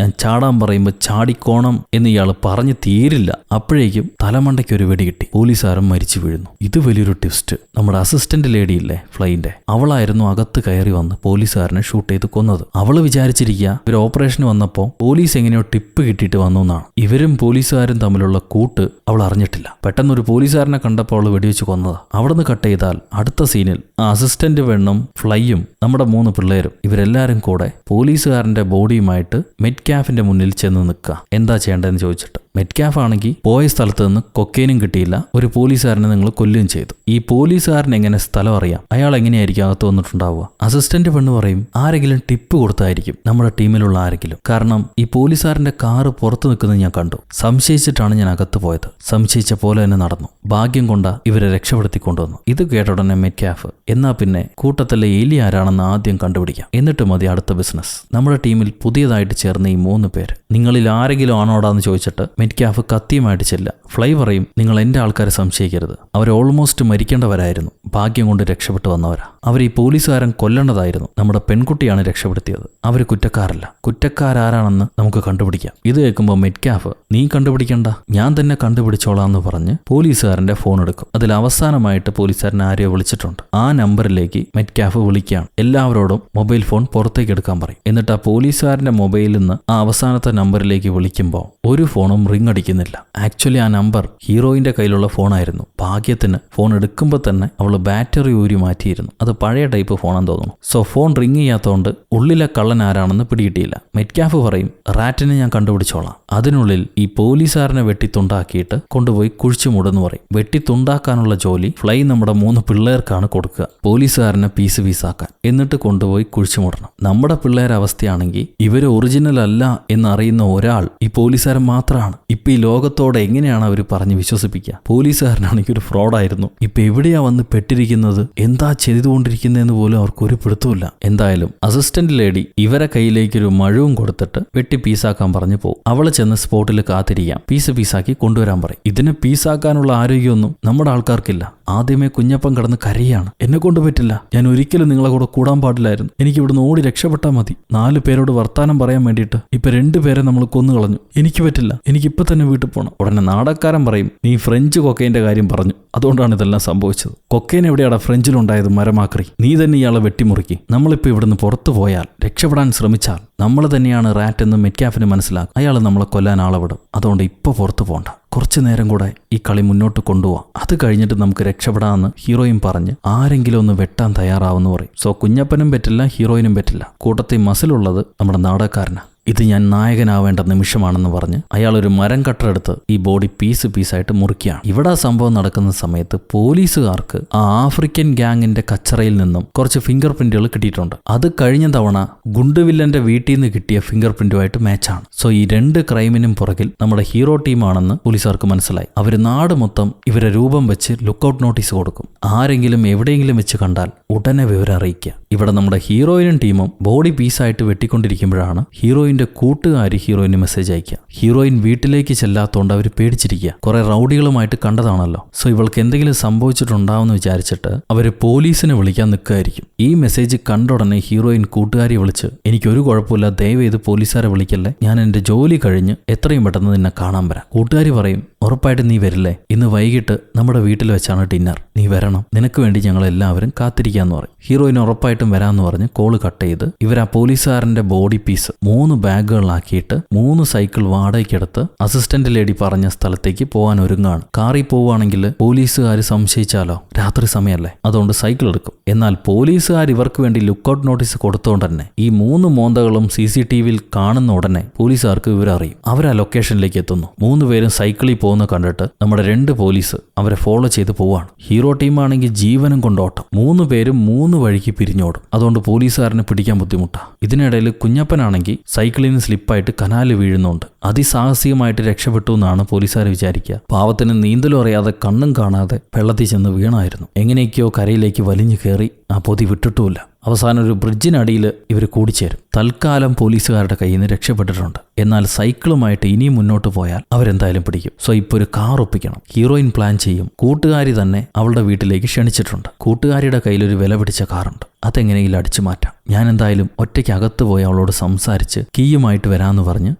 ഞാൻ ചാടാൻ പറയുമ്പോൾ ചാടിക്കോണം എന്ന് ഇയാൾ പറഞ്ഞു തീരില്ല. അപ്പോഴേക്കും തലമണ്ടയ്ക്ക് ഒരു വെടി കിട്ടി. പോലീസുകാരൻ മരിച്ചു വീഴുന്നു. ഇത് വലിയൊരു ട്വിസ്റ്റ്. നമ്മുടെ അസിസ്റ്റന്റ് ലേഡി ഇല്ലേ ഫ്ലൈന്റെ, അവളായിരുന്നു അകത്ത് കയറി വന്ന് പോലീസുകാരനെ ഷൂട്ട് ചെയ്ത് കൊന്നത്. അവള് വിചാരിച്ചിരിക്കുക ഇവർ ഓപ്പറേഷന് വന്നപ്പോൾ പോലീസ് എങ്ങനെയോ ടിപ്പ് കിട്ടിയിട്ട് വന്നു എന്നാണ്. ഇവരും പോലീസുകാരും തമ്മിലുള്ള കൂട്ട് അവൾ അറിഞ്ഞിട്ടില്ല. പെട്ടെന്നൊരു പോലീസുകാരനെ കണ്ടപ്പോൾ അവൾ വെടിവെച്ച് കൊന്നതാ. അവിടുന്ന് കട്ട് ചെയ്താൽ അടുത്ത സീനിൽ ആ അസിസ്റ്റന്റ് പെണ്ണും ഫ്ലൈയും നമ്മുടെ 3 പിള്ളേരും ഇവരെല്ലാരും കൂടെ പോലീസുകാരന്റെ ബോഡിയുമായിട്ട് മെറ്റ്കാഫിന്റെ മുന്നിൽ ചെന്ന് നിൽക്കുക. എന്താ ചെയ്യേണ്ടതെന്ന് ചോദിച്ചിട്ട്. മെറ്റ്കാഫ് ആണെങ്കിൽ പോയ സ്ഥലത്ത് നിന്ന് കൊക്കൈനും കിട്ടിയില്ല, ഒരു പോലീസുകാരനെ നിങ്ങൾ കൊല്ലുകയും ചെയ്തു. ഈ പോലീസുകാരൻ എങ്ങനെ സ്ഥലം അറിയാം? അയാൾ എങ്ങനെയായിരിക്കും അകത്ത് വന്നിട്ടുണ്ടാവുക? അസിസ്റ്റന്റ് പെണ്ണ് പറയും ആരെങ്കിലും ടിപ്പ് കൊടുത്തായിരിക്കും, നമ്മുടെ ടീമിലുള്ള ആരെങ്കിലും. കാരണം ഈ പോലീസുകാരന്റെ കാറ് പുറത്ത് നിൽക്കുന്നത് ഞാൻ കണ്ടു. സംശയിച്ചിട്ടാണ് ഞാൻ അകത്ത് പോയത്. സംശയിച്ച പോലെ തന്നെ നടന്നു. ഭാഗ്യം കൊണ്ട ഇവരെ രക്ഷപ്പെടുത്തിക്കൊണ്ടുവന്നു. ഇത് കേട്ട ഉടനെ മെറ്റ്കാഫ് എന്നാ പിന്നെ കൂട്ടത്തിലെ എലി ആരാണെന്ന് ആദ്യം കണ്ടുപിടിക്കാം, എന്നിട്ട് മതി അടുത്ത ബിസിനസ്. നമ്മുടെ ടീമിൽ പുതിയതായിട്ട് ചേർന്ന ഈ 3 പേര് നിങ്ങളിൽ ആരെങ്കിലും ആണോടാന്ന് ചോദിച്ചിട്ട് മെറ്റ്കാഫ് കത്തിയുമായിട്ട് ചെല്ല. ഫ്ലൈ പറയും നിങ്ങൾ എന്റെ ആൾക്കാരെ സംശയിക്കരുത്, അവർ ഓൾമോസ്റ്റ് മരിക്കേണ്ടവരായിരുന്നു, ഭാഗ്യം കൊണ്ട് രക്ഷപ്പെട്ടു വന്നവരാ. അവർ ഈ പോലീസുകാരൻ കൊല്ലേണ്ടതായിരുന്നു, നമ്മുടെ പെൺകുട്ടിയാണ് രക്ഷപ്പെടുത്തിയത്, അവർ കുറ്റക്കാരല്ല. കുറ്റക്കാരാരാണെന്ന് നമുക്ക് കണ്ടുപിടിക്കാം. ഇത് കേൾക്കുമ്പോൾ മെറ്റ്കാഫ് നീ കണ്ടുപിടിക്കണ്ട, ഞാൻ തന്നെ കണ്ടുപിടിച്ചോളാം എന്ന് പറഞ്ഞ് പോലീസുകാരന്റെ ഫോൺ എടുക്കും. അതിൽ അവസാനമായിട്ട് പോലീസുകാരൻ ആരെയോ വിളിച്ചിട്ടുണ്ട്. ആ നമ്പറിലേക്ക് മെറ്റ്കാഫ് വിളിക്കുകയാണ്. എല്ലാവരോടും മൊബൈൽ ഫോൺ പുറത്തേക്ക് എടുക്കാൻ പറയും. എന്നിട്ട് ആ പോലീസുകാരന്റെ മൊബൈലിൽ നിന്ന് ആ അവസാനത്തെ നമ്പറിലേക്ക് വിളിക്കുമ്പോൾ ഒരു ഫോണും റിംഗ് അടിക്കുന്നില്ല. ആക്ച്വലി ആ നമ്പർ ഹീറോയിന്റെ കയ്യിലുള്ള ഫോണായിരുന്നു. ഭാഗ്യത്തിന് ഫോൺ എടുക്കുമ്പോൾ തന്നെ അവൾ ബാറ്ററി ഊരി മാറ്റിയിരുന്നു. അത് പഴയ ടൈപ്പ് ഫോണാന്ന് തോന്നുന്നു. സോ ഫോൺ റിംഗ് ചെയ്യാത്തതുകൊണ്ട് ഉള്ളിലെ കള്ളൻ ആരാണെന്ന് പിടികിട്ടിയില്ല. മെറ്റ്കാഫ് പറയും റാറ്റിനെ ഞാൻ കണ്ടുപിടിച്ചോളാം, അതിനുള്ളിൽ ഈ പോലീസുകാരനെ വെട്ടിത്തുണ്ടാക്കിയിട്ട് കൊണ്ടുപോയി കുഴിച്ചു മൂടെന്ന് പറയും. വെട്ടിത്തുണ്ടാക്കാനുള്ള ജോലി ഫ്ലൈ നമ്മുടെ 3 പിള്ളേർക്കാണ് കൊടുക്കുക, പോലീസുകാരനെ പീസ് പീസാക്കാൻ, എന്നിട്ട് കൊണ്ടുപോയി കുഴിച്ചു മൂടണം. നമ്മുടെ പിള്ളേരെ അവസ്ഥയാണെങ്കിൽ ഇവര് ഒറിജിനൽ അല്ല എന്നറിയുന്ന ഒരാൾ ഈ പോലീസുകാരൻ മാത്രമാണ്. ഇപ്പൊ ഈ ലോകത്തോടെ എങ്ങനെയാണ് അവർ പറഞ്ഞ് വിശ്വസിപ്പിക്കുക? പോലീസുകാരനാണെങ്കിൽ ഒരു ഫ്രോഡായിരുന്നു, ഇപ്പൊ എവിടെയാ വന്ന് പെട്ടിരിക്കുന്നത്, എന്താ ചെയ്തുകൊണ്ടിരിക്കുന്നതെന്ന് പോലും അവർക്ക് ഒരു പിടുത്തമില്ല. എന്തായാലും അസിസ്റ്റന്റ് ലേഡി ഇവരെ കയ്യിലേക്കൊരു മഴവും കൊടുത്തിട്ട് വെട്ടി പീസാക്കാൻ പറഞ്ഞു പോകും. അവള് ചെന്ന് സ്പോട്ടിൽ കാത്തിരിക്കാം, പീസാക്കി കൊണ്ടുവരാൻ പറയും. ഇതിനെ പീസാക്കാനുള്ള ആരോഗ്യമൊന്നും നമ്മുടെ ആൾക്കാർക്കില്ല. ആദ്യമേ കുഞ്ഞപ്പൻ കിടന്ന് കരയാണ്, എന്നെ കൊണ്ട് പറ്റില്ല, ഞാൻ ഒരിക്കലും നിങ്ങളെ കൂടെ കൂടാൻ പാടില്ലായിരുന്നു, എനിക്ക് ഇവിടുന്ന് ഓടി രക്ഷപ്പെട്ടാൽ മതി. 4 പേരോട് വർത്താനം പറയാൻ വേണ്ടിയിട്ട് ഇപ്പൊ 2 പേരെ നമ്മൾ കൊന്നുകളഞ്ഞു, എനിക്ക് പറ്റില്ല, എനിക്കിപ്പോ തന്നെ വീട്ടിൽ പോകണം. ഉടനെ നാടകക്കാരൻ പറയും നീ ഫ്രഞ്ച് കൊക്കൈന്റെ കാര്യം പറഞ്ഞു, അതുകൊണ്ടാണ് ഇതെല്ലാം സംഭവിച്ചത്. കൊക്കൈൻ എവിടെയാണ് ഫ്രഞ്ചിലുണ്ടായത്? മരമാക്രി, നീ തന്നെ ഇയാളെ വെട്ടിമുറുക്കി. നമ്മളിപ്പോ ഇവിടുന്ന് പുറത്തു പോയാൽ, രക്ഷപ്പെടാൻ ശ്രമിച്ചാൽ നമ്മൾ തന്നെയാണ് റാറ്റ് എന്ന് മെറ്റ്കാഫിന് മനസ്സിലാക്കും. അയാൾ നമ്മളെ കൊല്ലാൻ ആളവിടും. അതുകൊണ്ട് ഇപ്പൊ പുറത്തു പോകണ്ട, കുറച്ചു നേരം കൂടെ ഈ കളി മുന്നോട്ട് കൊണ്ടുപോവാം, അത് കഴിഞ്ഞിട്ട് നമുക്ക് രക്ഷപ്പെടാമെന്ന് ഹീറോയിൻ പറഞ്ഞ് ആരെങ്കിലും ഒന്ന് വെട്ടാൻ തയ്യാറാവെന്ന് പറയും. സോ കുഞ്ഞപ്പനും പറ്റില്ല, ഹീറോയിനും പറ്റില്ല. കൂട്ടത്തിൽ മസിലുള്ളത് നമ്മുടെ നാടകക്കാരനാണ്. ഇത് ഞാൻ നായകനാവേണ്ട നിമിഷമാണെന്ന് പറഞ്ഞ് അയാൾ ഒരു മരം കട്ടറെടുത്ത് ഈ ബോഡി പീസായിട്ട് മുറിക്കുകയാണ്. ഇവിടെ ആ സംഭവം നടക്കുന്ന സമയത്ത് പോലീസുകാർക്ക് ആ ആഫ്രിക്കൻ ഗ്യാങ്ങിന്റെ കച്ചറയിൽ നിന്നും കുറച്ച് ഫിംഗർ പ്രിന്റുകൾ കിട്ടിയിട്ടുണ്ട്. അത് കഴിഞ്ഞ തവണ ഗുണ്ടുവില്ലന്റെ വീട്ടിൽ നിന്ന് കിട്ടിയ ഫിംഗർ പ്രിന്റുമായിട്ട് മാച്ചാണ്. സോ ഈ 2 ക്രൈമിനും പുറകിൽ നമ്മുടെ ഹീറോ ടീമാണെന്ന് പോലീസുകാർക്ക് മനസ്സിലായി. അവർ നാട് മൊത്തം ഇവരെ രൂപം വെച്ച് ലുക്കൌട്ട് നോട്ടീസ് കൊടുക്കും. ആരെങ്കിലും എവിടെയെങ്കിലും വെച്ച് കണ്ടാൽ ഉടനെ വിവരം അറിയിക്കുക. ഇവിടെ നമ്മുടെ ഹീറോയിനും ടീമും ബോഡി പീസായിട്ട് വെട്ടിക്കൊണ്ടിരിക്കുമ്പോഴാണ് ഹീറോയിന്റെ കൂട്ടുകാരി ഹീറോയിന് മെസ്സേജ് അയക്കുക. ഹീറോയിൻ വീട്ടിലേക്ക് ചെല്ലാത്തോണ്ട് അവർ പേടിച്ചിരിക്കുക, കുറെ റൗഡികളുമായിട്ട് കണ്ടതാണല്ലോ. സോ ഇവൾക്ക് എന്തെങ്കിലും സംഭവിച്ചിട്ടുണ്ടാവുമെന്ന് വിചാരിച്ചിട്ട് അവര് പോലീസിനെ വിളിക്കാൻ നിൽക്കുകയായിരിക്കും. ഈ മെസ്സേജ് കണ്ട ഉടനെ ഹീറോയിൻ കൂട്ടുകാരിയെ വിളിച്ച് എനിക്കൊരു കുഴപ്പമില്ല, ദയവേത് പോലീസുകാരെ വിളിക്കല്ലേ, ഞാൻ എന്റെ ജോലി കഴിഞ്ഞ് എത്രയും പെട്ടെന്ന് നിന്നെ കാണാൻ വരാം. കൂട്ടുകാരി പറയും ഉറപ്പായിട്ട് നീ വരില്ലേ, ഇന്ന് വൈകിട്ട് നമ്മുടെ വീട്ടിൽ വെച്ചാണ് ഡിന്നർ, നീ വരണം, നിനക്ക് വേണ്ടി ഞങ്ങൾ എല്ലാവരും കാത്തിരിക്കാന്ന് പറയും. ഹീറോയിൻ ഉറപ്പായിട്ടും വരാമെന്ന് പറഞ്ഞ് കോള് കട്ട് ചെയ്ത് ഇവർ ആ പോലീസുകാരന്റെ ബോഡി പീസ് 3 ബാഗുകളിലാക്കിയിട്ട് 3 സൈക്കിൾ വാടകയ്ക്കെടുത്ത് അസിസ്റ്റന്റ് ലേഡി പറഞ്ഞ സ്ഥലത്തേക്ക് പോകാൻ ഒരുങ്ങാണ്. കാറിൽ പോവുകയാണെങ്കിൽ പോലീസുകാർ സംശയിച്ചാലോ, രാത്രി സമയമല്ലേ, അതുകൊണ്ട് സൈക്കിൾ എടുക്കും. എന്നാൽ പോലീസുകാർ ഇവർക്ക് വേണ്ടി ലുക്കൌട്ട് നോട്ടീസ് കൊടുത്തോണ്ട് തന്നെ ഈ 3 മോന്തകളും CCTVയിൽ കാണുന്ന ഉടനെ പോലീസുകാർക്ക് വിവരറിയും. അവർ ആ ലൊക്കേഷനിലേക്ക് എത്തുന്നു. 3 പേരും സൈക്കിളിൽ പോകുന്ന കണ്ടിട്ട് നമ്മുടെ 2 പോലീസ് അവരെ ഫോളോ ചെയ്ത് പോവാണ്. ഹീറോ ടീമാണെങ്കിൽ ജീവനും കൊണ്ടോട്ടം. 3 പേരും 3 വഴിക്ക് പിരിഞ്ഞോടും. അതുകൊണ്ട് പോലീസുകാരനെ പിടിക്കാൻ ബുദ്ധിമുട്ടാണ്. ഇതിനിടയിൽ കുഞ്ഞപ്പനാണെങ്കിൽ സൈക്കിളിന് സ്ലിപ്പായിട്ട് കനാല് വീഴുന്നുണ്ട്. അതിസാഹസികമായിട്ട് രക്ഷപ്പെട്ടു എന്നാണ് പോലീസുകാർ വിചാരിക്കുക. പാവത്തിന് നീന്തലും അറിയാതെ കണ്ണും കാണാതെ വെള്ളത്തിൽ ചെന്ന് വീണായിരുന്നു. എങ്ങനെയൊക്കെയോ കരയിലേക്ക് വലിഞ്ഞു കയറി ആ പൊതി വിട്ടിട്ടുമില്ല. അവസാനം ഒരു ബ്രിഡ്ജിനടിയിൽ ഇവർ കൂടിച്ചേരും. തൽക്കാലം പോലീസുകാരുടെ കയ്യിൽ നിന്ന് രക്ഷപ്പെട്ടിട്ടുണ്ട്. എന്നാൽ സൈക്കിളുമായിട്ട് ഇനിയും മുന്നോട്ട് പോയാൽ അവരെന്തായാലും പിടിക്കും. സോ ഇപ്പോൾ ഒരു കാർ ഒപ്പിക്കണം. ഹീറോയിൻ പ്ലാൻ ചെയ്യും. കൂട്ടുകാരി തന്നെ അവളുടെ വീട്ടിലേക്ക് ക്ഷണിച്ചിട്ടുണ്ട്. കൂട്ടുകാരിയുടെ കയ്യിൽ ഒരു വില പിടിച്ച കാറുണ്ട്. അതെങ്ങനെയെങ്കിലും അടിച്ചു മാറ്റാം. ഞാൻ എന്തായാലും ഒറ്റയ്ക്ക് അകത്ത് പോയി അവളോട് സംസാരിച്ച് കീയുമായിട്ട് വരാമെന്ന് പറഞ്ഞ്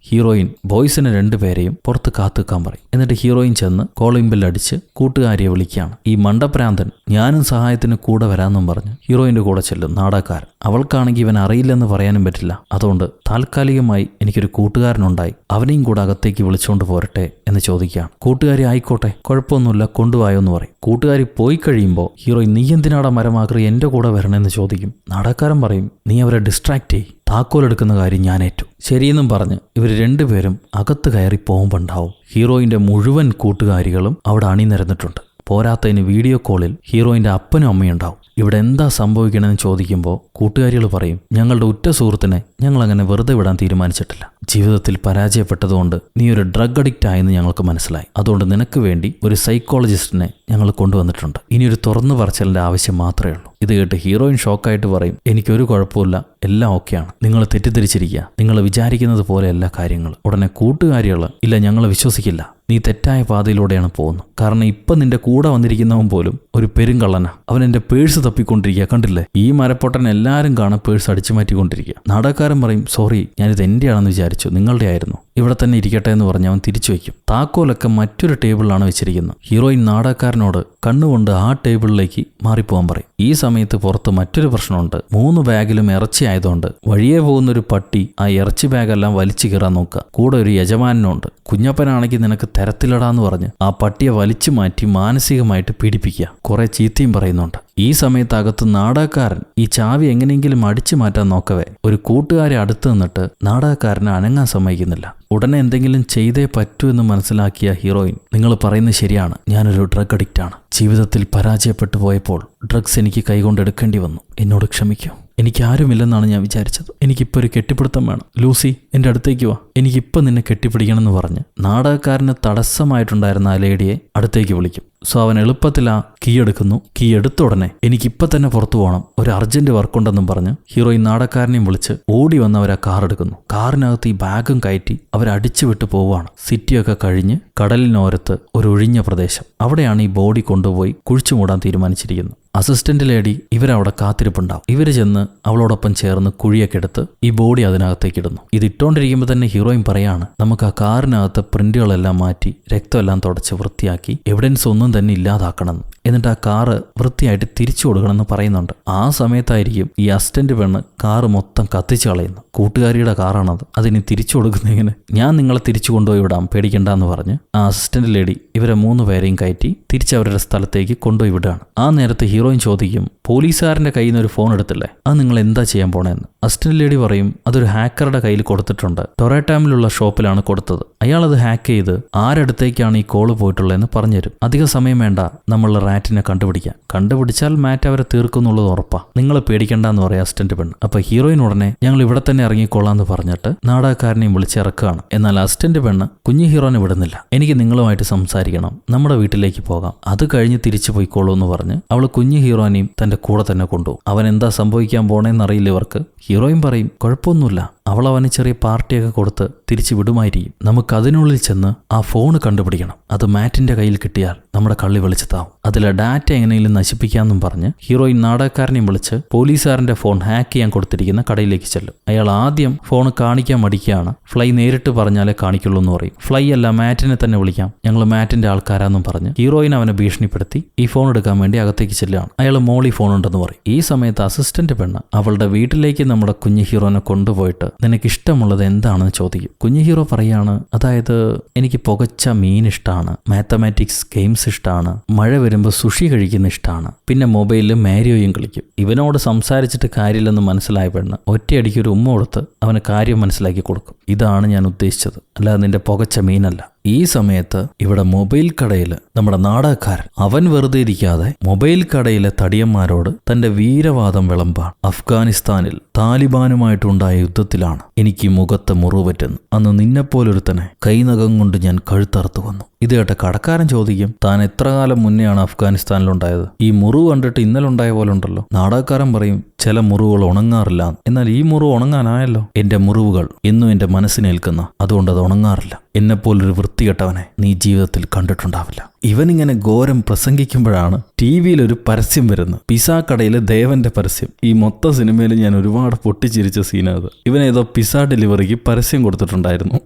ഹീറോയിൻ ബോയ്സിനെ 2 പേരെയും പുറത്ത് കാത്തുക്കാൻ പറയും. എന്നിട്ട് ഹീറോയിൻ ചെന്ന് കോളിംഗ് ബെൽ അടിച്ച് കൂട്ടുകാരിയെ വിളിക്കുകയാണ്. ഈ മണ്ടപ്രാന്തൻ ഞാനും സഹായത്തിന് കൂടെ വരാമെന്നും പറഞ്ഞ് ഹീറോയിന്റെ കൂടെ ചെല്ലും നാടകക്കാരൻ. അവൾക്കാണെങ്കിൽ ഇവൻ അറിയില്ലെന്ന് പറയാനും പറ്റില്ല. അതുകൊണ്ട് താൽക്കാലികമായി എനിക്കൊരു കൂട്ടുകാരനുണ്ടായി, അവനെയും കൂടെ അകത്തേക്ക് വിളിച്ചുകൊണ്ട് പോരട്ടെ എന്ന് ചോദിക്കുകയാണ്. കൂട്ടുകാരി ആയിക്കോട്ടെ, കുഴപ്പമൊന്നുമില്ല, കൊണ്ടുപോയോ എന്ന് പറയും. കൂട്ടുകാരി പോയി കഴിയുമ്പോൾ ഹീറോയിൻ നീ എന്തിനാടാ മരമാകറി എൻ്റെ കൂടെ വരണമെന്ന് ചോദിക്കും. നാടകക്കാരൻ പറയും നീ അവരെ ഡിസ്ട്രാക്ട് ചെയ്യ്, താക്കോലെടുക്കുന്ന കാര്യം ഞാൻ ഏറ്റു. ശരിയെന്നും പറഞ്ഞ് ഇവർ 2 പേരും അകത്ത് കയറി പോകുമ്പോണ്ടാവും ഹീറോയിന്റെ മുഴുവൻ കൂട്ടുകാരികളും അവിടെ അണിനിരന്നിട്ടുണ്ട്. പോരാത്തതിന് വീഡിയോ കോളിൽ ഹീറോയിന്റെ അപ്പനും അമ്മയും ഉണ്ടാവും. ഇവിടെ എന്താ സംഭവിക്കണമെന്ന് ചോദിക്കുമ്പോൾ കൂട്ടുകാരികൾ പറയും ഞങ്ങളുടെ ഉറ്റ സുഹൃത്തിനെ ഞങ്ങൾ അങ്ങനെ വെറുതെ വിടാൻ തീരുമാനിച്ചിട്ടില്ല. ജീവിതത്തിൽ പരാജയപ്പെട്ടതുകൊണ്ട് നീ ഒരു ഡ്രഗ് അഡിക്റ്റ് ആയെന്ന് ഞങ്ങൾക്ക് മനസ്സിലായി. അതുകൊണ്ട് നിനക്ക് വേണ്ടി ഒരു സൈക്കോളജിസ്റ്റിനെ ഞങ്ങൾ കൊണ്ടുവന്നിട്ടുണ്ട്. ഇനിയൊരു തുറന്നു പറച്ചിലിന്റെ ആവശ്യം മാത്രമേ ഉള്ളൂ. ഇത് കേട്ട് ഹീറോയിൻ ഷോക്കായിട്ട് പറയും എനിക്കൊരു കുഴപ്പമില്ല, എല്ലാം ഓക്കെയാണ്, നിങ്ങൾ തെറ്റിദ്ധരിച്ചിരിക്കുക, നിങ്ങൾ വിചാരിക്കുന്നത് പോലെയല്ല കാര്യങ്ങൾ. ഉടനെ കൂട്ടുകാരികൾ ഇല്ല, ഞങ്ങൾ വിശ്വസിക്കില്ല, നീ തെറ്റായ പാതയിലൂടെയാണ് പോകുന്നത്. കാരണം ഇപ്പം നിന്റെ കൂടെ വന്നിരിക്കുന്നവൻ പോലും ഒരു പെരുങ്കള്ളനാ, അവൻ എൻ്റെ പേഴ്സ് തപ്പിക്കൊണ്ടിരിക്കുക, കണ്ടില്ലേ? ഈ മരപ്പൊട്ടൻ എല്ലാവരും കാണാൻ പേഴ്സ് അടിച്ചു മാറ്റിക്കൊണ്ടിരിക്കുക. നാടകക്കാരൻ പറയും സോറി, ഞാനിത് എൻ്റെയാണെന്ന് വിചാരിച്ചു, നിങ്ങളുടെ ആയിരുന്നു, ഇവിടെ തന്നെ ഇരിക്കട്ടെ എന്ന് പറഞ്ഞ് അവൻ തിരിച്ചു വയ്ക്കും. താക്കോലൊക്കെ മറ്റൊരു ടേബിളിലാണ് വെച്ചിരിക്കുന്നത്. ഹീറോയിൻ നാടകക്കാരനോട് കണ്ണുകൊണ്ട് ആ ടേബിളിലേക്ക് മാറിപ്പോകാൻ പറയും. ഈ സമയത്ത് പുറത്ത് മറ്റൊരു പ്രശ്നമുണ്ട്. 3 ബാഗിലും ഇറച്ചി ആയതുകൊണ്ട് വഴിയെ പോകുന്നൊരു പട്ടി ആ ഇറച്ചി ബാഗെല്ലാം വലിച്ചു കീറാൻ നോക്കുക. കൂടെ ഒരു യജമാനുണ്ട്. കുഞ്ഞപ്പനാണെങ്കിൽ നിനക്ക് തരത്തിലടാന്ന് പറഞ്ഞ് ആ പട്ടിയെ വലിച്ചു മാറ്റി മാനസികമായിട്ട് പീഡിപ്പിക്കുക. കുറെ ചീത്തയും പറയുന്നുണ്ട്. ഈ സമയത്ത് അകത്ത് നാടകക്കാരൻ ഈ ചാവി എങ്ങനെയെങ്കിലും അടിച്ചു മാറ്റാൻ നോക്കവേ ഒരു കൂട്ടുകാരെ അടുത്ത് നിന്നിട്ട് നാടകക്കാരനെ അനങ്ങാൻ സമ്മതിക്കുന്നില്ല. ഉടനെ എന്തെങ്കിലും ചെയ്തേ പറ്റൂ എന്ന് മനസ്സിലാക്കിയ ഹീറോയിൻ നിങ്ങൾ പറയുന്നത് ശരിയാണ്, ഞാനൊരു ഡ്രഗ് അഡിക്റ്റാണ്. ജീവിതത്തിൽ പരാജയപ്പെട്ടു പോയപ്പോൾ ഡ്രഗ്സ് എനിക്ക് കൈകൊണ്ടെടുക്കേണ്ടി വന്നു, എന്നോട് ക്ഷമിക്കൂ. എനിക്കാരുമില്ലെന്നാണ് ഞാൻ വിചാരിച്ചത്. എനിക്കിപ്പോൾ ഒരു കെട്ടിപ്പിടുത്തം വേണം. ലൂസി എൻ്റെ അടുത്തേക്ക് വാ, എനിക്കിപ്പോൾ നിന്നെ കെട്ടിപ്പിടിക്കണമെന്ന് പറഞ്ഞ് നാടകക്കാരന് തടസ്സമായിട്ടുണ്ടായിരുന്ന ആ ലേഡിയെ അടുത്തേക്ക് വിളിക്കും. സോ അവൻ എളുപ്പത്തിൽ ആ കീ എടുക്കുന്നു. കീ എടുത്ത ഉടനെ എനിക്കിപ്പോൾ തന്നെ പുറത്തു പോകണം, ഒരു അർജന്റ് വർക്കുണ്ടെന്നും പറഞ്ഞ് ഹീറോയിൻ നാടകക്കാരനെയും വിളിച്ച് ഓടി വന്ന് അവർ ആ കാർ എടുക്കുന്നു. കാറിനകത്ത് ഈ ബാഗും കയറ്റി അവരടിച്ചു വിട്ട് പോവുകയാണ്. സിറ്റിയൊക്കെ കഴിഞ്ഞ് കടലിനോരത്ത് ഒരു ഒഴിഞ്ഞ പ്രദേശം, അവിടെയാണ് ഈ ബോഡി കൊണ്ടുപോയി കുഴിച്ചു മൂടാൻ തീരുമാനിച്ചിരിക്കുന്നത്. അസിസ്റ്റന്റ് ലേഡി ഇവരവിടെ കാത്തിരിപ്പുണ്ടാവും. ഇവര് ചെന്ന് അവളോടൊപ്പം ചേർന്ന് കുഴിയൊക്കെ എടുത്ത് ഈ ബോഡി അതിനകത്തേക്ക് ഇടുന്നു. ഇത് ഇട്ടോണ്ടിരിക്കുമ്പോൾ തന്നെ ഹീറോയിൻ പറയാണ് നമുക്ക് ആ കാറിനകത്ത് പ്രിന്റുകളെല്ലാം മാറ്റി രക്തമെല്ലാം തുടച്ച് വൃത്തിയാക്കി എവിഡൻസ് ഒന്നും തന്നെ ഇല്ലാതാക്കണം, എന്നിട്ട് ആ കാറ് വൃത്തിയായിട്ട് തിരിച്ചു കൊടുക്കണമെന്ന് പറയുന്നുണ്ട്. ആ സമയത്തായിരിക്കും ഈ അസിസ്റ്റന്റ് പെണ്ണ് കാറ് മൊത്തം കത്തിച്ചു കളയുന്നു. കൂട്ടുകാരിയുടെ കാറാണത്, അതിനി തിരിച്ചു കൊടുക്കുന്നതിന് ഞാൻ നിങ്ങളെ തിരിച്ചു കൊണ്ടുപോയി വിടാം, പേടിക്കണ്ടെന്ന് പറഞ്ഞ് ആ അസിസ്റ്റന്റ് ലേഡി ഇവരെ 3 പേരെയും കയറ്റി തിരിച്ചവരുടെ സ്ഥലത്തേക്ക് കൊണ്ടുപോയി വിടുകയാണ്. ആ നേരത്തെ ഹീറോയിൻ ചോദിക്കും പോലീസുകാരന്റെ കയ്യിൽ നിന്ന് ഒരു ഫോൺ എടുത്തില്ലേ, അത് നിങ്ങൾ എന്താ ചെയ്യാൻ പോണേന്ന്. അസിസ്റ്റന്റ് ലേഡി പറയും അതൊരു ഹാക്കറുടെ കയ്യിൽ കൊടുത്തിട്ടുണ്ട്, ടൊറാറ്റാമിലുള്ള ഷോപ്പിലാണ് കൊടുത്തത്, അയാളത് ഹാക്ക് ചെയ്ത് ആരടുത്തേക്കാണ് ഈ കോള് പോയിട്ടുള്ളതെന്ന് പറഞ്ഞുതരും. അധിക സമയം വേണ്ട നമ്മളുടെ റാറ്റിനെ കണ്ടുപിടിക്കാൻ, കണ്ടുപിടിച്ചാൽ മാറ്റ് അവരെ തീർക്കുന്നുള്ളത് ഉറപ്പാ, നിങ്ങൾ പേടിക്കണ്ടെന്ന് പറയാം അസിസ്റ്റന്റ് പെണ്ണ്. അപ്പൊ ഹീറോയിൻ ഉടനെ ഞങ്ങൾ ഇവിടെ തന്നെ ഇറങ്ങിക്കൊള്ളാന്ന് പറഞ്ഞിട്ട് നാടകക്കാരനെയും വിളിച്ചിറക്കുകയാണ്. എന്നാൽ അസിസ്റ്റന്റ് പെണ്ണ് കുഞ്ഞു ഹീറോനെ വിടുന്നില്ല. എനിക്ക് നിങ്ങളുമായിട്ട് സംസാരിക്കണം, നമ്മുടെ വീട്ടിലേക്ക് പോകാം, അത് കഴിഞ്ഞ് തിരിച്ചു പോയിക്കോളൂ എന്ന് പറഞ്ഞ് അവൾ കുഞ്ഞു ഹീറോനെയും തന്റെ കൂടെ തന്നെ കൊണ്ടുപോകും. അവൻ എന്താ സംഭവിക്കാൻ പോണേന്നറിയില്ല ഇവർക്ക്. ഹീറോയിൻ പറയും കുഴപ്പമൊന്നുമില്ല, അവൾ അവന് ചെറിയ പാർട്ടിയൊക്കെ കൊടുത്ത് തിരിച്ചു വിടുമായിരിക്കും, നമുക്കതിനുള്ളിൽ ചെന്ന് ആ ഫോൺ കണ്ടുപിടിക്കണം, അത് മാറ്റിന്റെ കയ്യിൽ കിട്ടിയാൽ നമ്മുടെ കള്ളി വെളിച്ചത്താവും, അതിലെ ഡാറ്റ എങ്ങനെയെങ്കിലും നശിപ്പിക്കാമെന്നും പറഞ്ഞ് ഹീറോയിൻ നാടകക്കാരനെയും വിളിച്ച് പോലീസുകാരന്റെ ഫോൺ ഹാക്ക് ചെയ്യാൻ കൊടുത്തിരിക്കുന്ന കടയിലേക്ക് ചെല്ലും. അയാൾ ആദ്യം ഫോൺ കാണിക്കാൻ മടിക്കുകയാണ്. ഫ്ലൈ നേരിട്ട് പറഞ്ഞാലേ കാണിക്കുള്ളൂ എന്ന് പറയും. ഫ്ലൈ അല്ല, മാറ്റിനെ തന്നെ വിളിക്കാം, ഞങ്ങൾ മാറ്റിന്റെ ആൾക്കാരാന്നും പറഞ്ഞ് ഹീറോയിൻ അവനെ ഭീഷണിപ്പെടുത്തി ഈ ഫോൺ എടുക്കാൻ വേണ്ടി അകത്തേക്ക് ചെല്ലുകയാണ്. അയാൾ മോളി ഫോൺ ഉണ്ടെന്ന് പറയും. ഈ സമയത്ത് അസിസ്റ്റന്റ് പെണ്ണ് അവളുടെ വീട്ടിലേക്ക് നമ്മുടെ കുഞ്ഞു ഹീറോനെ കൊണ്ടുപോയിട്ട് നിനക്ക് ഇഷ്ടമുള്ളത് എന്താണെന്ന് ചോദിക്കും. കുഞ്ഞു ഹീറോ പറയാണ് അതായത് എനിക്ക് പുകച്ച മീൻ ഇഷ്ടമാണ്, മാത്തമാറ്റിക്സ് ഗെയിംസ് ഇഷ്ടമാണ്, മഴ വരുമ്പോൾ സുഷി കഴിക്കുന്ന ഇഷ്ടമാണ്, പിന്നെ മൊബൈലിൽ മാരിയോയും കളിക്കും. ഇവനോട് സംസാരിച്ചിട്ട് കാര്യമില്ലെന്ന് മനസ്സിലായ പെണ്ണ് ഒറ്റയടിക്ക് ഒരു ഉമ്മ കൊടുത്ത് അവന് കാര്യം മനസ്സിലാക്കി കൊടുക്കും. ഇതാണ് ഞാൻ ഉദ്ദേശിച്ചത്, അല്ലാതെ നിന്റെ പുകച്ച മീനല്ല. ഈ സമയത്ത് ഇവിടെ മൊബൈൽ കടയിൽ നമ്മുടെ നാടകക്കാരൻ അവൻ വെറുതെ ഇരിക്കാതെ മൊബൈൽ കടയിലെ തടിയന്മാരോട് തന്റെ വീരവാദം വിളമ്പാൻ. അഫ്ഗാനിസ്ഥാനിൽ താലിബാനുമായിട്ടുണ്ടായ യുദ്ധത്തിലാണ് എനിക്ക് മുഖത്ത് മുറിവ് പറ്റുന്നു, അന്ന് നിന്നെപ്പോലൊരുത്തനെ കൈനകം കൊണ്ട് ഞാൻ കഴുത്തറുത്തു വന്നു. ഇത് കേട്ട കടക്കാരൻ ചോദിക്കും താൻ എത്ര കാലം മുന്നെയാണ് അഫ്ഗാനിസ്ഥാനിലുണ്ടായത്, ഈ മുറിവ് കണ്ടിട്ട് ഇന്നലെ ഉണ്ടായ പോലെ ഉണ്ടല്ലോ. നാടകക്കാരൻ പറയും ചില മുറിവുകൾ ഉണങ്ങാറില്ല, എന്നാൽ ഈ മുറിവ് ഉണങ്ങാനായല്ലോ, എന്റെ മുറിവുകൾ എന്നും എന്റെ മനസ്സിനേൽക്കുന്ന, അതുകൊണ്ട് അത് ഉണങ്ങാറില്ല. എന്നെപ്പോലൊരു വൃത്തികെട്ടവനെ നീ ജീവിതത്തിൽ കണ്ടിട്ടുണ്ടാവില്ല. ഇവനിങ്ങനെ ഘോരം പ്രസംഗിക്കുമ്പോഴാണ് TV-യിൽ ഒരു പരസ്യം വരുന്നത്. പിസ്സ കടയിലെ ദേവന്റെ പരസ്യം. ഈ മൊത്തം സിനിമയിൽ ഞാൻ ഒരുപാട് പൊട്ടിച്ചിരിച്ച സീനാത്. ഇവനേതോ പിസ്സ ഡെലിവറിക്ക് പരസ്യം കൊടുത്തിട്ടുണ്ടായിരുന്നു.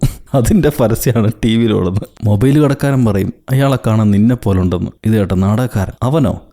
അതിന്റെ പരസ്യമാണ് TV-യിലുള്ളത്. മൊബൈൽ കടക്കാരൻ പറയും അയാളെ കാണാൻ നിന്നെ പോലുണ്ടെന്ന്. ഇത് കേട്ട നാടകക്കാരൻ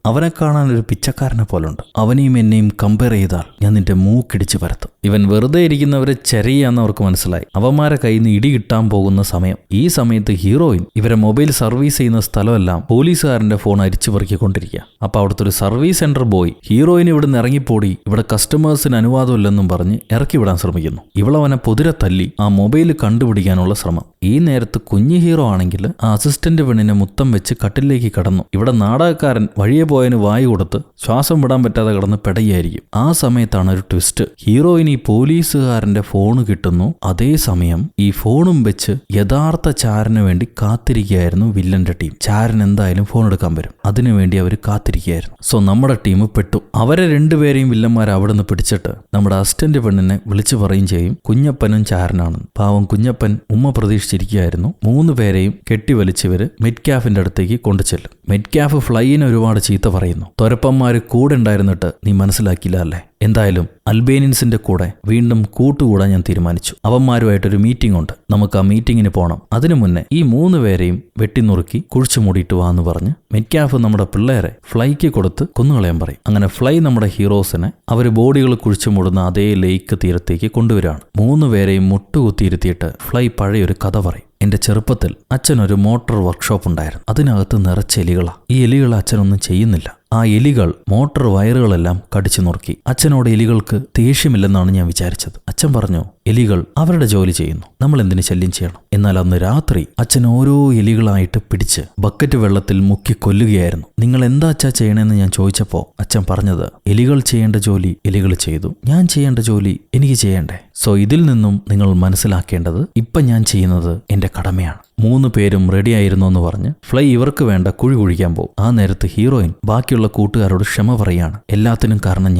അവനെ കാണാൻ ഒരു പിച്ചക്കാരനെ പോലുണ്ട്. അവനെയും എന്നെയും കമ്പയർ ചെയ്താൽ ഞാൻ നിന്റെ മൂക്കിടിച്ച് പരത്തും. ഇവൻ വെറുതെ ഇരിക്കുന്നവരെ ചെറിയാന്ന് അവർക്ക് മനസ്സിലായി. അവന്മാരെ കയ്യിൽ നിന്ന് ഇടി കിട്ടാൻ പോകുന്ന സമയം. ഈ സമയത്ത് ഹീറോയിൻ ഇവരെ മൊബൈൽ സർവീസ് ചെയ്യുന്ന സ്ഥലമെല്ലാം പോലീസുകാരന്റെ ഫോൺ അരിച്ചു പെറുക്കിക്കൊണ്ടിരിക്കുക. അപ്പൊ അവിടുത്തെ ഒരു സർവീസ് സെന്റർ ബോയ് ഹീറോയിൻ ഇവിടെ നിന്ന് ഇറങ്ങിപ്പോടി, ഇവിടെ കസ്റ്റമേഴ്സിന് അനുവാദമില്ലെന്നും പറഞ്ഞ് ഇറക്കി വിടാൻ ശ്രമിക്കുന്നു. ഇവളവനെ പൊതിരെ തല്ലി ആ മൊബൈൽ കണ്ടുപിടിക്കാനുള്ള ശ്രമം. ഈ നേരത്ത് കുഞ്ഞു ഹീറോ ആണെങ്കിൽ ആ അസിസ്റ്റന്റ് പെണ്ണിനെ മുത്തം വെച്ച് കട്ടിലേക്ക് കടന്നു. ഇവിടെ നാടകക്കാരൻ വഴിയെ പോയതിന് വായു കൊടുത്ത് ശ്വാസം വിടാൻ പറ്റാതെ കിടന്ന് പെടയായിരിക്കും. ആ സമയത്താണ് ഒരു ട്വിസ്റ്റ്. ഹീറോയിൻ ഈ പോലീസുകാരന്റെ ഫോണ് കിട്ടുന്നു. അതേസമയം ഈ ഫോണും വെച്ച് യഥാർത്ഥ ചാരന് വേണ്ടി കാത്തിരിക്കുകയായിരുന്നു വില്ലന്റെ ടീം. ചാരൻ എന്തായാലും ഫോൺ എടുക്കാൻ വരും, അതിനുവേണ്ടി അവർ കാത്തിരിക്കുകയായിരുന്നു. സോ നമ്മുടെ ടീം പെട്ടു. അവരെ രണ്ടുപേരെയും വില്ലന്മാർ അവിടെ നിന്ന് പിടിച്ചിട്ട് നമ്മുടെ അസിസ്റ്റന്റ് പെണ്ണിനെ വിളിച്ചു പറയും ചെയ്യും കുഞ്ഞപ്പനും ചാരനാണെന്ന്. പാവം കുഞ്ഞപ്പൻ ഉമ്മ പ്രതീക്ഷിച്ചിരിക്കുകയായിരുന്നു. 3 പേരെയും കെട്ടിവലിച്ചവര് മെറ്റ്കാഫിന്റെ അടുത്തേക്ക് കൊണ്ടുചെല്ലും. മെറ്റ്കാഫ് ഫ്ലൈയിനെ ഒരുപാട് ചീത്ത പറയുന്നു. തൊരപ്പന്മാര് കൂടെ ഉണ്ടായിരുന്നിട്ട് നീ മനസ്സിലാക്കില്ല അല്ലേ? എന്തായാലും അൽബേനിയൻസിന്റെ കൂടെ വീണ്ടും കൂട്ടുകൂടാൻ ഞാൻ തീരുമാനിച്ചു. അവന്മാരുമായിട്ടൊരു മീറ്റിംഗ് ഉണ്ട്, നമുക്ക് ആ മീറ്റിങ്ങിന് പോകണം. അതിനു മുന്നേ ഈ 3 പേരെയും വെട്ടിനുറുക്കി കുഴിച്ചു മൂടിയിട്ട് വാന്ന് പറഞ്ഞ് മെറ്റ്കാഫ് നമ്മുടെ പിള്ളേരെ ഫ്ലൈക്ക് കൊടുത്ത് കൊന്നുകളയാൻ പറയും. അങ്ങനെ ഫ്ലൈ നമ്മുടെ ഹീറോസിനെ അവർ ബോഡികൾ കുഴിച്ചു മൂടുന്ന അതേ ലേക്ക് തീരത്തേക്ക് കൊണ്ടുവരികയാണ്. 3 പേരെയും മുട്ടുകുത്തിയിരുത്തിയിട്ട് ഫ്ലൈ പഴയൊരു കഥ പറയും. എന്റെ ചെറുപ്പത്തിൽ അച്ഛനൊരു മോട്ടോർ വർക്ക്ഷോപ്പ് ഉണ്ടായിരുന്നു. അതിനകത്ത് നിറച്ച എലികളാ. ഈ എലികൾ അച്ഛനൊന്നും ചെയ്യുന്നില്ല. ആ എലികൾ മോട്ടോർ വയറുകളെല്ലാം കടിച്ചു നുറുക്കി. അച്ഛനോട് എലികൾക്ക് ദേഷ്യമില്ലെന്നാണ് ഞാൻ വിചാരിച്ചത്. അച്ഛൻ പറഞ്ഞു എലികൾ അവരുടെ ജോലി ചെയ്യുന്നു, നമ്മൾ എന്തിനു ശല്യം ചെയ്യണം. എന്നാൽ അന്ന് രാത്രി അച്ഛൻ ഓരോ എലികളായിട്ട് പിടിച്ച് ബക്കറ്റ് വെള്ളത്തിൽ മുക്കി കൊല്ലുകയായിരുന്നു. നിങ്ങൾ എന്താ അച്ഛാ ചെയ്യണമെന്ന് ഞാൻ ചോദിച്ചപ്പോൾ അച്ഛൻ പറഞ്ഞത് എലികൾ ചെയ്യേണ്ട ജോലി എലികൾ ചെയ്തു, ഞാൻ ചെയ്യേണ്ട ജോലി എനിക്ക് ചെയ്യണ്ടേ. സോ ഇതിൽ നിന്നും നിങ്ങൾ മനസ്സിലാക്കേണ്ടത് ഇപ്പം ഞാൻ ചെയ്യുന്നത് എന്റെ കടമയാണ്. 3 പേരും റെഡിയായിരുന്നു എന്ന് പറഞ്ഞ് ഫ്ലൈ ഇവർക്ക് വേണ്ട കുഴി കുഴിക്കാൻ പോകും. ആ നേരത്ത് ഹീറോയിൻ ബാക്കിയുള്ള കൂട്ടുകാരോട് ക്ഷമ പറയാണ്. എല്ലാത്തിനും കാരണം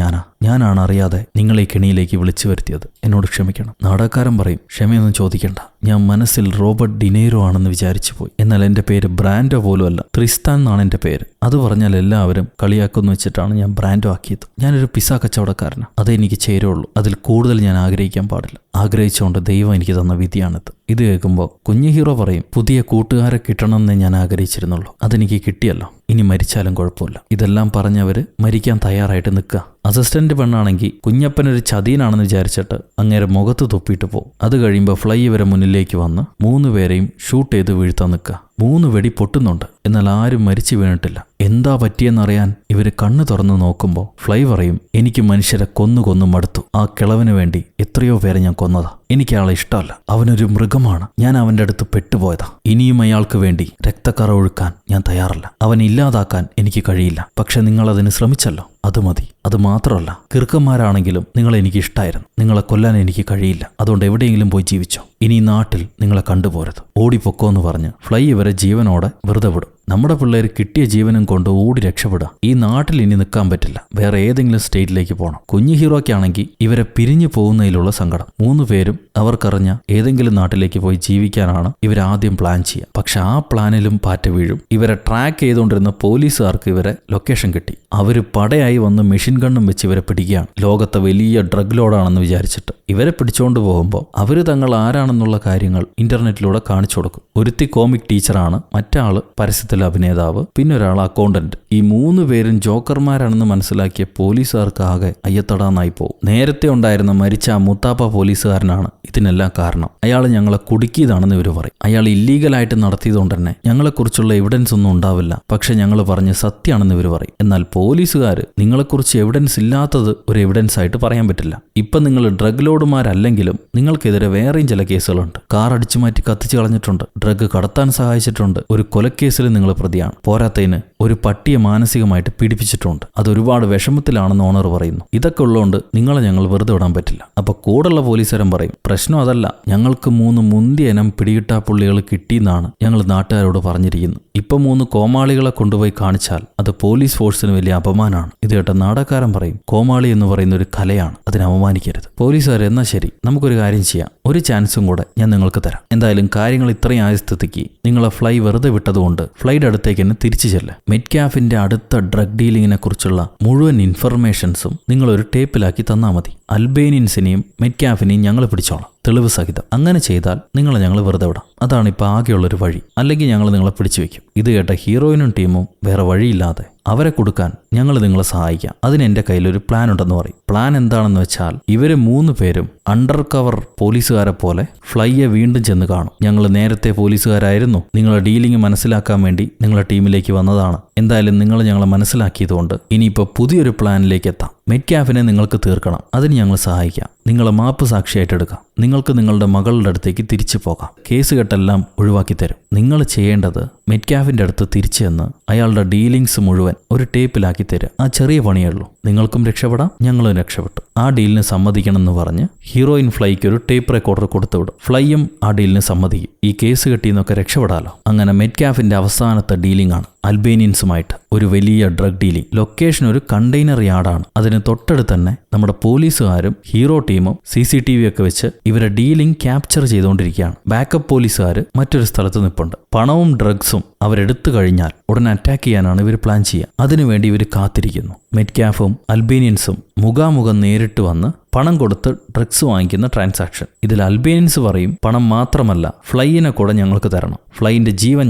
ഞാനാണ് അറിയാതെ നിങ്ങളെ കെണിയിലേക്ക് വിളിച്ചു വരുത്തിയത്, എന്നോട് ക്ഷമിക്കണം. നാടകക്കാരൻ പറയും ക്ഷമയൊന്നും ചോദിക്കണ്ട, ഞാൻ മനസ്സിൽ റോബർട്ട് ഡിനേരോ ആണെന്ന് വിചാരിച്ചു പോയി. എന്നാൽ എന്റെ പേര് ബ്രാൻഡോ പോലും അല്ല, ട്രിസ്താൻ എന്നാണ് എന്റെ പേര്. അത് പറഞ്ഞാൽ എല്ലാവരും കളിയാക്കുന്നു വെച്ചിട്ടാണ് ഞാൻ ബ്രാൻഡോ ആക്കിയത്. ഞാനൊരു പിസ്സ കച്ചവടക്കാരനാണ്, അതെനിക്ക് ചേരുള്ളൂ. അതിൽ കൂടുതൽ ഞാൻ ആഗ്രഹിക്കാൻ പാടില്ല. ആഗ്രഹിച്ചുകൊണ്ട് ദൈവം എനിക്ക് തന്ന വിധിയാണിത്. ഇത് കേൾക്കുമ്പോൾ കുഞ്ഞു ഹീറോ പറയും പുതിയ കൂട്ടുകാരെ കിട്ടണമെന്നേ ഞാൻ ആഗ്രഹിച്ചിരുന്നുള്ളൂ, അതെനിക്ക് കിട്ടിയല്ലോ, ഇനി മരിച്ചാലും കുഴപ്പമില്ല. ഇതെല്ലാം പറഞ്ഞവര് മരിക്കാൻ തയ്യാറായിട്ട് നിൽക്കുക. അസിസ്റ്റന്റ് പെണ്ണാണെങ്കിൽ കുഞ്ഞപ്പനൊരു ചതിയനാണെന്ന് വിചാരിച്ചിട്ട് അങ്ങേരെ മുഖത്ത് തൊപ്പിയിട്ട് പോകും. അത് കഴിയുമ്പോൾ ഫ്ലൈ ഇവരെ മുന്നിലേക്ക് വന്ന് 3 പേരെയും ഷൂട്ട് ചെയ്ത് വീഴ്ത്താൻ നിൽക്കുക. 3 വെടി പൊട്ടുന്നുണ്ട്, എന്നാൽ ആരും മരിച്ചു വീണിട്ടില്ല. എന്താ പറ്റിയെന്നറിയാൻ ഇവര് കണ്ണു തുറന്ന് നോക്കുമ്പോൾ ഫ്ലൈ പറയും എനിക്ക് മനുഷ്യരെ കൊന്നു മടുത്തു. ആ കിളവിന് വേണ്ടി എത്രയോ പേരെ ഞാൻ കൊന്നതാ. എനിക്ക് ആളെ ഇഷ്ടമല്ല, അവനൊരു മൃഗമാണ്. ഞാൻ അവന്റെ അടുത്ത് പെട്ടുപോയതാ. ഇനിയും അയാൾക്ക് വേണ്ടി രക്തക്കറ ഒഴുക്കാൻ ഞാൻ തയ്യാറല്ല. അവനെ ഇല്ലാതാക്കാൻ എനിക്ക് കഴിയില്ല. പക്ഷെ നിങ്ങൾ അതിന് ശ്രമിച്ചല്ലോ, അത് മതി. അത് മാത്രമല്ല, കിറുക്കന്മാരാണെങ്കിലും നിങ്ങളെ എനിക്ക് ഇഷ്ടമായിരുന്നു. നിങ്ങളെ കൊല്ലാൻ എനിക്ക് കഴിയില്ല. അതുകൊണ്ട് എവിടെയെങ്കിലും പോയി ജീവിച്ചോ. ഇനി നാട്ടിൽ നിങ്ങളെ കണ്ടുപോരത്. ഓടിപ്പൊക്കോ എന്ന് പറഞ്ഞ് ഫ്ലൈ ഇവരെ ജീവനോടെ വെറുതെ വിടും. നമ്മുടെ പിള്ളേർ കിട്ടിയ ജീവനും കൊണ്ട് ഓടി രക്ഷപ്പെടുക. ഈ നാട്ടിൽ ഇനി നിൽക്കാൻ പറ്റില്ല, വേറെ ഏതെങ്കിലും സ്റ്റേറ്റിലേക്ക് പോകണം. കുഞ്ഞു ഹീറോയ്ക്കാണെങ്കിൽ ഇവരെ പിരിഞ്ഞു പോകുന്നതിലുള്ള സങ്കടം. 3 പേരും അവർക്കറിഞ്ഞ ഏതെങ്കിലും നാട്ടിലേക്ക് പോയി ജീവിക്കാനാണ് ഇവരാദ്യം പ്ലാൻ ചെയ്യുക. പക്ഷെ ആ പ്ലാനിലും പാറ്റ വീഴും. ഇവരെ ട്രാക്ക് ചെയ്തുകൊണ്ടിരുന്ന പോലീസുകാർക്ക് ഇവരെ ലൊക്കേഷൻ കിട്ടി. അവര് പടയായി വന്ന് മെഷീൻ ഗണ്ണും വെച്ച് ഇവരെ പിടിക്കുകയാണ്. ലോകത്തെ വലിയ ഡ്രഗ് ലോഡാണെന്ന് വിചാരിച്ചിട്ട് ഇവരെ പിടിച്ചുകൊണ്ട് പോകുമ്പോൾ അവര് തങ്ങൾ ആരാണെന്നുള്ള കാര്യങ്ങൾ ഇന്റർനെറ്റിലൂടെ കാണിച്ചു കൊടുക്കും. ഒരുത്തി കോമിക് ടീച്ചറാണ്, മറ്റാള് പരസ്യത്തിൽ അഭിനേതാവ്, പിന്നെ ഒരാൾ അക്കൗണ്ടന്റ്. ഈ 3 പേരും ജോക്കർമാരാണെന്ന് മനസ്സിലാക്കിയ പോലീസുകാർക്ക് ആകെ അയ്യത്തടാന്നായി പോകും. നേരത്തെ ഉണ്ടായിരുന്ന മരിച്ച ആ മുത്താപ്പ പോലീസുകാരനാണ് ഇതിനെല്ലാം കാരണം. അയാൾ ഞങ്ങളെ കുടുക്കിയതാണെന്ന് ഇവർ പറയും. അയാൾ ഇല്ലീഗലായിട്ട് നടത്തിയതുകൊണ്ട് തന്നെ ഞങ്ങളെക്കുറിച്ചുള്ള എവിഡൻസ് ഒന്നും ഉണ്ടാവില്ല, പക്ഷെ ഞങ്ങൾ പറഞ്ഞ് സത്യമാണെന്ന് ഇവർ പറയും. എന്നാൽ പോലീസുകാർ നിങ്ങളെക്കുറിച്ച് എവിഡൻസ് ഇല്ലാത്തത് ഒരു എവിഡൻസ് ആയിട്ട് പറയാൻ പറ്റില്ല. ഇപ്പം നിങ്ങൾ ഡ്രഗ് ലോഡുമാരല്ലെങ്കിലും നിങ്ങൾക്കെതിരെ വേറെയും ചില കേസുകളുണ്ട്. കാർ അടിച്ചു മാറ്റി കത്തിച്ച് കളഞ്ഞിട്ടുണ്ട്, ഡ്രഗ് കടത്താൻ സഹായിച്ചിട്ടുണ്ട്, ഒരു കൊലക്കേസിൽ നിങ്ങൾ പ്രതിയാണ്. പോരാത്തതിന് ഒരു പട്ടിയെ മാനസികമായിട്ട് പീഡിപ്പിച്ചിട്ടുണ്ട്. അതൊരുപാട് വിഷമത്തിലാണെന്ന് ഓണർ പറയുന്നു. ഇതൊക്കെ ഉള്ളതുകൊണ്ട് നിങ്ങളെ ഞങ്ങൾ വെറുതെ വിടാൻ പറ്റില്ല. അപ്പൊ കൂടുള്ള പോലീസുകാരൻ പറയും പ്രശ്നം അതല്ല, ഞങ്ങൾക്ക് 3 മുന്തിയ ഇനം പിടികിട്ടാ പുള്ളികൾ കിട്ടിയെന്നാണ് ഞങ്ങൾ നാട്ടുകാരോട് പറഞ്ഞിരിക്കുന്നത്. ഇപ്പൊ 3 കോമാളികളെ കൊണ്ടുപോയി കാണിച്ചാൽ അത് പോലീസ് ഫോഴ്സിന് വലിയ അപമാനമാണ്. ഇത് കേട്ട നാടകക്കാരൻ പറയും, കോമാളി എന്ന് പറയുന്ന ഒരു കലയാണ്, അതിനെ അവമാനിക്കരുത്. പോലീസുകാർ എന്നാ ശരി, നമുക്കൊരു കാര്യം ചെയ്യാം, ഒരു ചാൻസും കൂടെ ഞാൻ നിങ്ങൾക്ക് തരാം. എന്തായാലും കാര്യങ്ങൾ ഇത്രയും ആയ സ്ഥിതിക്ക് നിങ്ങളെ ഫ്ലൈ വെറുതെ വിട്ടതുകൊണ്ട് ഫ്ലൈയുടെ അടുത്തേക്ക് തന്നെ തിരിച്ചു ചെല്ല്. മെറ്റ്കാഫിന്റെ അടുത്ത ഡ്രഗ് ഡീലിങ്ങിനെ കുറിച്ചുള്ള മുഴുവൻ ഇൻഫർമേഷൻസും നിങ്ങളൊരു ടേപ്പിലാക്കി തന്നാൽ മതി. അൽബേനിയൻസിനെയും മെറ്റ്കാഫിനെയും ഞങ്ങൾ പിടിച്ചോളാം, തെളിവ് സഹിതം. അങ്ങനെ ചെയ്താൽ നിങ്ങളെ ഞങ്ങൾ വെറുതെ വിടാം. അതാണ് ഇപ്പോൾ ആകെയുള്ളൊരു വഴി. അല്ലെങ്കിൽ ഞങ്ങൾ നിങ്ങളെ പിടിച്ചു വെക്കും. ഇത് കേട്ട ഹീറോയിനും ടീമും വേറെ വഴിയില്ലാതെ അവരെ കൊടുക്കാൻ ഞങ്ങൾ നിങ്ങളെ സഹായിക്കാം. അതിന് എൻ്റെ കയ്യിലൊരു പ്ലാൻ ഉണ്ടെന്ന് പറയും. പ്ലാൻ എന്താണെന്ന് വെച്ചാൽ ഇവര് 3 പേരും അണ്ടർ കവർ പോലീസുകാരെ പോലെ ഫ്ലൈയെ വീണ്ടും ചെന്ന് കാണും. ഞങ്ങൾ നേരത്തെ പോലീസുകാരായിരുന്നു, നിങ്ങളെ ഡീലിംഗ് മനസ്സിലാക്കാൻ വേണ്ടി നിങ്ങളെ ടീമിലേക്ക് വന്നതാണ്. എന്തായാലും നിങ്ങൾ ഞങ്ങളെ മനസ്സിലാക്കിയതുകൊണ്ട് ഇനിയിപ്പോൾ പുതിയൊരു പ്ലാനിലേക്ക് എത്താം. മെറ്റ്കാഫിനെ നിങ്ങൾക്ക് തീർക്കണം, അതിന് ഞങ്ങൾ സഹായിക്കാം. നിങ്ങളെ മാപ്പ് സാക്ഷിയായിട്ട് എടുക്കാം. നിങ്ങൾക്ക് നിങ്ങളുടെ മകളുടെ അടുത്തേക്ക് തിരിച്ചു പോകാം. കേസ് കെട്ടെല്ലാം ഒഴിവാക്കി തരും. നിങ്ങൾ ചെയ്യേണ്ടത് മെറ്റ്കാഫിന്റെ അടുത്ത് തിരിച്ചു ചെന്ന് അയാളുടെ ഡീലിങ്സ് മുഴുവൻ ഒരു ടേപ്പിലാക്കി തരിക. ആ ചെറിയ പണിയേ ഉള്ളൂ. നിങ്ങൾക്കും രക്ഷപ്പെടാം, ഞങ്ങളും രക്ഷപ്പെട്ടു. ആ ഡീലിന് സമ്മതിക്കണമെന്ന് പറഞ്ഞ് ഹീറോയിൻ ഫ്ലൈക്ക് ഒരു ടേപ്പ് റെക്കോർഡർ കൊടുത്തുവിടും. ഫ്ലൈയും ആ ഡീലിന് സമ്മതിക്കും. ഈ കേസ് കെട്ടിയെന്നൊക്കെ രക്ഷപ്പെടാലോ. അങ്ങനെ മെറ്റ്കാഫിന്റെ അവസാനത്തെ ഡീലിംഗ് ആണ് അൽബേനിയൻസുമായിട്ട് ഒരു വലിയ ഡ്രഗ് ഡീലിംഗ്. ലൊക്കേഷൻ ഒരു കണ്ടെയ്നർ യാർഡാണ്. അതിന് തൊട്ടടുത്ത് തന്നെ നമ്മുടെ പോലീസുകാരും ഹീറോ ടീമും CCTV ഒക്കെ വെച്ച് ഇവരെ ഡീലിംഗ് ക്യാപ്ചർ ചെയ്തുകൊണ്ടിരിക്കുകയാണ്. ബാക്കപ്പ് പോലീസുകാർ മറ്റൊരു സ്ഥലത്ത് നിൽപ്പുണ്ട്. പണവും ഡ്രഗ്സും അവരെടുത്തു കഴിഞ്ഞാൽ ഉടനെ അറ്റാക്ക് ചെയ്യാനാണ് ഇവർ പ്ലാൻ ചെയ്യുക. അതിനുവേണ്ടി ഇവർ കാത്തിരിക്കുന്നു. മെറ്റ്കാഫും അൽബേനിയൻസും മുഖാമുഖം നേരിട്ട് വന്ന് പണം കൊടുത്ത് ഡ്രഗ്സ് വാങ്ങിക്കുന്ന ട്രാൻസാക്ഷൻ. ഇതിൽ അൽബേനിയൻസ് പറയും, പണം മാത്രമല്ല ഫ്ലൈയിനെ കൂടെ ഞങ്ങൾക്ക് തരണം, ഫ്ലൈയിന്റെ ജീവൻ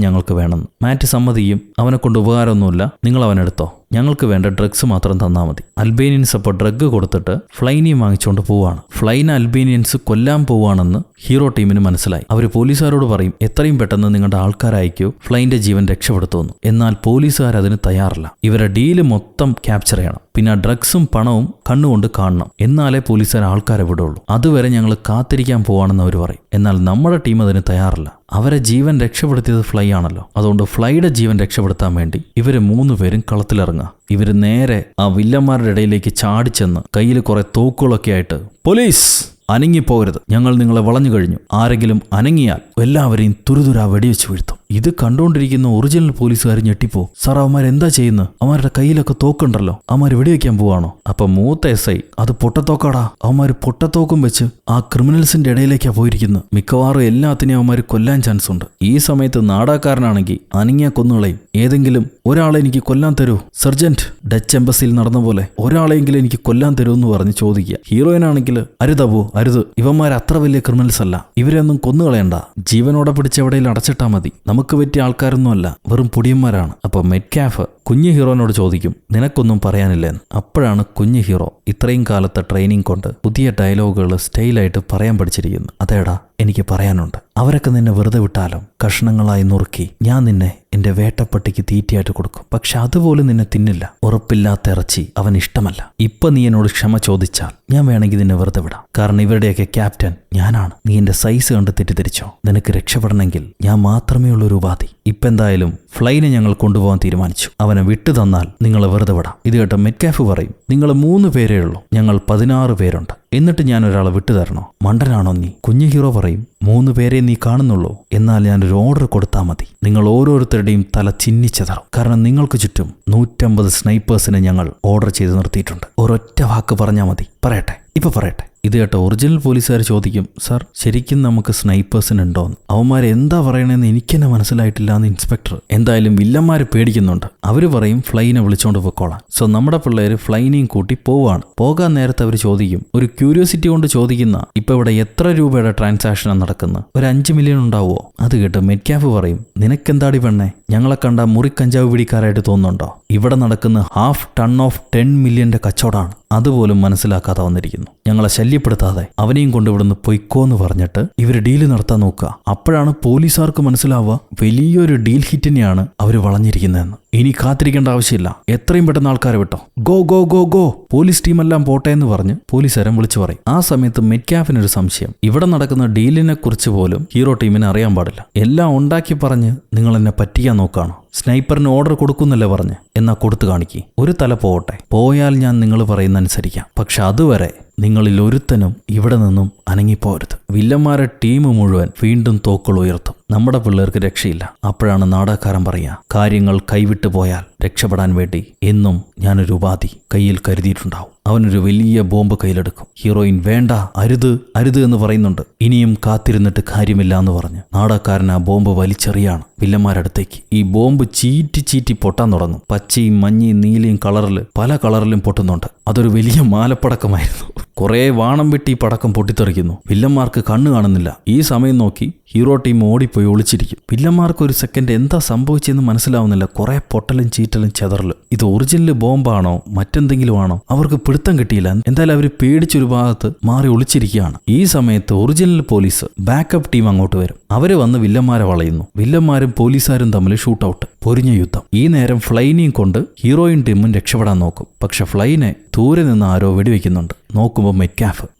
ഞങ്ങൾക്ക് വേണമെന്ന്. മാറ്റ് സമ്മതിയും, അവനെ കൊണ്ട് ഉപകാരമൊന്നുമില്ല, നിങ്ങൾ അവനെടുത്തോ, ഞങ്ങൾക്ക് വേണ്ട ഡ്രഗ്സ് മാത്രം തന്നാൽ മതി. അൽബേനിയൻസ് അപ്പോൾ ഡ്രഗ് കൊടുത്തിട്ട് ഫ്ലൈനെയും വാങ്ങിച്ചുകൊണ്ട് പോവാണ്. ഫ്ലൈനെ അൽബേനിയൻസ് കൊല്ലാൻ പോവാണെന്ന് ഹീറോ ടീമിന് മനസ്സിലായി. അവർ പോലീസുകാരോട് പറയും, എത്രയും പെട്ടെന്ന് നിങ്ങളുടെ ആൾക്കാരയക്കൂ, ഫ്ലൈന്റെ ജീവൻ രക്ഷപ്പെടുത്തുമെന്ന്. എന്നാൽ പോലീസുകാർ അതിന് തയ്യാറല്ല. ഇവരുടെ ഡീല് മൊത്തം ക്യാപ്ചർ ചെയ്യണം. പിന്നെ ആ ഡ്രഗ്സും പണവും കണ്ണുകൊണ്ട് കാണണം. എന്നാലേ പോലീസുകാർ ആൾക്കാരെ വിടുള്ളൂ. അതുവരെ ഞങ്ങൾ കാത്തിരിക്കാൻ പോവാണെന്ന് അവർ പറയും. എന്നാൽ നമ്മുടെ ടീം അതിന് തയ്യാറല്ല. അവരെ ജീവൻ രക്ഷപ്പെടുത്തിയത് ഫ്ലൈ ആണല്ലോ. അതുകൊണ്ട് ഫ്ലൈയുടെ ജീവൻ രക്ഷപ്പെടുത്താൻ വേണ്ടി ഇവര് 3 പേരും കളത്തിലിറങ്ങുക. ഇവര് നേരെ ആ വില്ലന്മാരുടെ ഇടയിലേക്ക് ചാടിച്ചെന്ന് കയ്യിൽ കുറെ തോക്കുകളൊക്കെ ആയിട്ട്, പോലീസ് അനങ്ങിപ്പോകരുത്, ഞങ്ങൾ നിങ്ങളെ വളഞ്ഞു കഴിഞ്ഞു, ആരെങ്കിലും അനങ്ങിയാൽ എല്ലാവരെയും തുരുതുരാ വെടിവെച്ച് വീഴ്ത്തും. ഇത് കണ്ടുകൊണ്ടിരിക്കുന്ന ഒറിജിനൽ പോലീസുകാർ ഞെട്ടിപ്പോ, സാർ അവന്മാരെന്താ ചെയ്യുന്നത്? അവന്മാരുടെ കയ്യിലൊക്കെ തോക്കുണ്ടല്ലോ, അവന്മാർ വെടിവെക്കാൻ പോവാണോ? അപ്പൊ മൂത്ത SI, അത് പൊട്ടത്തോക്കാടാ, അവന്മാർ പൊട്ടത്തോക്കും വെച്ച് ആ ക്രിമിനൽസിന്റെ ഇടയിലേക്കാ പോയിരിക്കുന്നത്, മിക്കവാറും എല്ലാത്തിനെയും അവന്മാർ കൊല്ലാൻ ചാൻസ് ഉണ്ട്. ഈ സമയത്ത് നാടാക്കാരനാണെങ്കിൽ അനങ്ങിയാ കൊന്നുകളയും. ഏതെങ്കിലും ഒരാളെ എനിക്ക് കൊല്ലാൻ തരൂ സർജന്റ്, ഡച്ച് എംബസിയിൽ നടന്ന പോലെ ഒരാളെങ്കിലും എനിക്ക് കൊല്ലാൻ തരൂ എന്ന് പറഞ്ഞ് ചോദിക്കുക. ഹീറോയിനാണെങ്കിൽ അരുതബോ അരുത്, ഇവന്മാർ അത്ര വലിയ ക്രിമിനൽസ് അല്ല, ഇവരെയൊന്നും കൊന്നുകളയണ്ട, ജീവനോടെ പിടിച്ച് എവിടെയും അടച്ചിട്ടാ മതി, നമുക്ക് പറ്റിയ ആൾക്കാരൊന്നുമല്ല, വെറും പൊടിയന്മാരാണ്. അപ്പൊ മെറ്റ്കാഫ് കുഞ്ഞു ഹീറോനോട് ചോദിക്കും, നിനക്കൊന്നും പറയാനില്ലെന്ന്. അപ്പോഴാണ് കുഞ്ഞു ഹീറോ ഇത്രയും കാലത്തെ ട്രെയിനിങ് കൊണ്ട് പുതിയ ഡയലോഗുകൾ സ്റ്റൈലായിട്ട് പറയാൻ പഠിച്ചിരിക്കുന്നു. അതേടാ, എനിക്ക് പറയാനുണ്ട്. അവരൊക്കെ നിന്നെ വെറുതെ വിട്ടാലോ, കഷ്ണങ്ങളായി നുറുക്കി ഞാൻ നിന്നെ എന്റെ വേട്ടപ്പട്ടിക്ക് തീറ്റയായിട്ട് കൊടുക്കും. പക്ഷെ അതുപോലും നിന്നെ തിന്നില്ല. ഉറപ്പില്ലാത്ത ഇറച്ചി അവൻ ഇഷ്ടമല്ല. ഇപ്പൊ നീ എന്നോട് ക്ഷമ ചോദിച്ചാൽ ഞാൻ വേണമെങ്കിൽ നിന്നെ വെറുതെ വിടാം. കാരണം ഇവരുടെയൊക്കെ ക്യാപ്റ്റൻ ഞാനാണ്. നീ എന്റെ സൈസ് കണ്ട് തെറ്റിദ്ധരിച്ചോ? നിനക്ക് രക്ഷപ്പെടണമെങ്കിൽ ഞാൻ മാത്രമേ ഉള്ളൊരു ഉപാധി. ഇപ്പെന്തായാലും ഫ്ലൈനെ ഞങ്ങൾ കൊണ്ടുപോകാൻ തീരുമാനിച്ചു. അവനെ വിട്ടു തന്നാൽ നിങ്ങളെ വെറുതെ വിടാം. ഇത് കേട്ട മെറ്റ്കാഫ് പറയും, നിങ്ങൾ 3 പേരേ ഉള്ളൂ, ഞങ്ങൾ 16 പേരുണ്ട്, എന്നിട്ട് ഞാൻ ഒരാളെ വിട്ടുതരണോ? മണ്ടനാണോ നീ? കുഞ്ഞു ഹീറോ പറയും, 3 പേരെ നീ കാണുന്നുള്ളൂ, എന്നാൽ ഞാനൊരു ഓർഡർ കൊടുത്താൽ മതി. നിങ്ങൾ ഓരോരുത്തരുടെയും തല ചിന്നിച്ചതറും. കാരണം നിങ്ങൾക്ക് ചുറ്റും 150 സ്നൈപ്പേഴ്സിനെ ഞങ്ങൾ ഓർഡർ ചെയ്ത് നിർത്തിയിട്ടുണ്ട്. ഒരൊറ്റ വാക്ക് പറഞ്ഞാൽ മതി. പറയട്ടെ, ഇപ്പൊ പറയട്ടെ. ഇത് കേട്ട ഒറിജിനൽ പോലീസുകാർ ചോദിക്കും, സാർ ശരിക്കും നമുക്ക് സ്നൈപ്പേഴ്സിനുണ്ടോന്ന്? അവന്മാരെ എന്താ പറയണേന്ന് എനിക്കെന്നെ മനസ്സിലായിട്ടില്ല എന്ന് ഇൻസ്പെക്ടർ. എന്തായാലും വില്ലന്മാര് പേടിക്കുന്നുണ്ട്. അവര് പറയും ഫ്ലൈനെ വിളിച്ചോണ്ട് പോയിക്കോളാം. സോ നമ്മുടെ പിള്ളേര് ഫ്ലൈനെയും കൂട്ടി പോവാണ്. പോകാൻ നേരത്തെ അവർ ചോദിക്കും, ഒരു ക്യൂരിയോസിറ്റി കൊണ്ട് ചോദിക്കുന്ന, ഇപ്പൊ ഇവിടെ എത്ര രൂപയുടെ ട്രാൻസാക്ഷനാണ് നടക്കുന്നത്? ഒരു 5 മില്യൺ ഉണ്ടാവുമോ? അത് കേട്ട് മെറ്റ്കാഫ് പറയും, നിനക്കെന്താടി പെണ്ണേ, ഞങ്ങളെ കണ്ട മുറിക്കഞ്ചാവ് പിടിക്കാരായിട്ട് തോന്നുന്നുണ്ടോ? ഇവിടെ നടക്കുന്ന 1/2 ടൺ ഓഫ് 10 മില്യന്റെ കച്ചവടമാണ്. അതുപോലും മനസ്സിലാക്കാതെ വന്നിരിക്കുന്നു. ഞങ്ങളെ ശല്യപ്പെടുത്താതെ അവനെയും കൊണ്ട് ഇവിടുന്ന് പൊയ്ക്കോന്ന് പറഞ്ഞിട്ട് ഇവര് ഡീല് നടത്താൻ നോക്കുക. അപ്പോഴാണ് പോലീസുകാർക്ക് മനസ്സിലാവുക, വലിയൊരു ഡീൽ ഹിറ്റിനെയാണ് അവര് വളഞ്ഞിരിക്കുന്നതെന്ന്. ഇനി കാത്തിരിക്കേണ്ട ആവശ്യമില്ല, എത്രയും പെട്ടെന്ന് ആൾക്കാരെ വിട്ടോ, go go go go, police ടീമെല്ലാം പോട്ടെ എന്ന് പറഞ്ഞ് പോലീസുകാരൻ വിളിച്ചു പറയും. ആ സമയത്ത് മെറ്റ്കാഫിനൊരു സംശയം, ഇവിടെ നടക്കുന്ന ഡീലിനെ കുറിച്ച് പോലും ഹീറോ ടീമിന് അറിയാൻ പാടില്ല. എല്ലാം ഉണ്ടാക്കി പറഞ്ഞ് നിങ്ങൾ എന്നെ പറ്റിക്കാൻ നോക്കുകയാണോ? സ്നൈപ്പറിന് ഓർഡർ കൊടുക്കുന്നല്ലേ പറഞ്ഞ്, എന്നാ കൊടുത്തു കാണിക്കി. ഒരു തല പോവട്ടെ, പോയാൽ ഞാൻ നിങ്ങൾ പറയുന്ന അനുസരിക്കാം. പക്ഷെ അതുവരെ നിങ്ങളിൽ ഒരുത്തനും ഇവിടെ നിന്നും അനങ്ങിപ്പോരുത്. വില്ലന്മാരെ ടീം മുഴുവൻ വീണ്ടും തോക്കുകൾ ഉയർത്തും. നമ്മുടെ പിള്ളേർക്ക് രക്ഷയില്ല. അപ്പോഴാണ് നാടകക്കാരൻ പറയുക, കാര്യങ്ങൾ കൈവിട്ടു പോയാൽ രക്ഷപ്പെടാൻ വേണ്ടി എന്നും ഞാനൊരു ഉപാധി കയ്യിൽ കരുതിയിട്ടുണ്ടാവും. അവനൊരു വലിയ ബോംബ് കയ്യിലെടുക്കും. ഹീറോയിൻ വേണ്ട, അരുത് അരുത് എന്ന് പറയുന്നുണ്ട്. ഇനിയും കാത്തിരുന്നിട്ട് കാര്യമില്ല എന്ന് പറഞ്ഞ് നാടകക്കാരൻ ആ ബോംബ് വലിച്ചെറിയാണ് വില്ലന്മാരടുത്തേക്ക്. ഈ ബോംബ് ചീറ്റി ചീറ്റി പൊട്ടാൻ തുടങ്ങും. പച്ചയും മഞ്ഞയും നീലയും കളറിൽ പല കളറിലും പൊട്ടുന്നുണ്ട്. അതൊരു വലിയ മാലപ്പടക്കമായിരുന്നു. കുറേ വാണം വെട്ടി പടക്കം പൊട്ടിത്തെറിക്കുന്നു. വില്ലന്മാർക്ക് കണ്ണു കാണുന്നില്ല. ഈ സമയം നോക്കി ഹീറോ ടീം ഓടിപ്പോയി ഒളിച്ചിരിക്കും. വില്ലന്മാർക്ക് ഒരു സെക്കൻഡ് എന്താ സംഭവിച്ചെന്ന് മനസ്സിലാവുന്നില്ല. കുറെ പൊട്ടലും ചീറ്റലും ചെതറലും. ഇത് ഒറിജിനൽ ബോംബാണോ മറ്റെന്തെങ്കിലും ആണോ അവർക്ക് പിടുത്തം കിട്ടിയില്ല. എന്തായാലും അവർ പേടിച്ചൊരു ഭാഗത്ത് മാറി ഒളിച്ചിരിക്കുകയാണ്. ഈ സമയത്ത് ഒറിജിനൽ പോലീസ് ബാക്കപ്പ് ടീം അങ്ങോട്ട് വരും. അവര് വന്ന് വില്ലന്മാരെ വളയുന്നു. വില്ലന്മാരും പോലീസുകാരും തമ്മിൽ ഷൂട്ടൌട്ട്, പൊരിഞ്ഞ യുദ്ധം. ഈ നേരം ഫ്ലൈനെയും കൊണ്ട് ഹീറോയിൻ ടീമും രക്ഷപ്പെടാൻ നോക്കും. പക്ഷെ ഫ്ലൈനെ ദൂരെ നിന്ന് ആരോ വെടിവെക്കുന്നുണ്ട്. നോക്കുമ്പോൾ